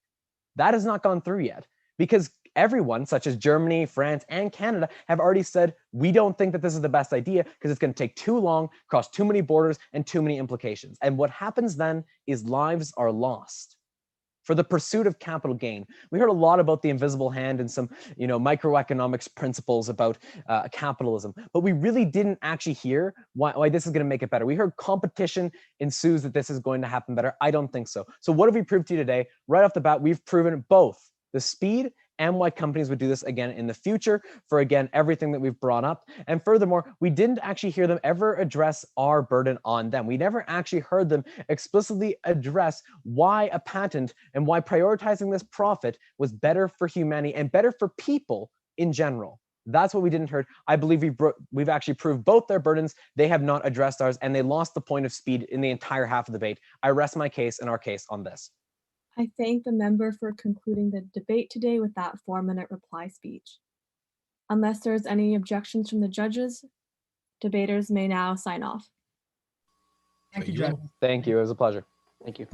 That has not gone through yet, because everyone, such as Germany, France, and Canada, have already said, we don't think that this is the best idea because it's going to take too long, cross too many borders, and too many implications. And what happens then is lives are lost for the pursuit of capital gain. We heard a lot about the invisible hand and some, microeconomics principles about capitalism, but we really didn't actually hear why this is going to make it better. We heard competition ensues that this is going to happen better. I don't think so. So what have we proved to you today? Right off the bat, we've proven both the speed and why companies would do this again in the future for, again, everything that we've brought up. And furthermore, we didn't actually hear them ever address our burden on them. We never actually heard them explicitly address why a patent and why prioritizing this profit was better for humanity and better for people in general. That's what we didn't hear. I believe we've actually proved both their burdens. They have not addressed ours, and they lost the point of speed in the entire half of the debate. I rest my case and our case on this. I thank the member for concluding the debate today with that 4-minute reply speech. Unless there's any objections from the judges, debaters may now sign off. Thank you, Judge. Thank you. It was a pleasure. Thank you.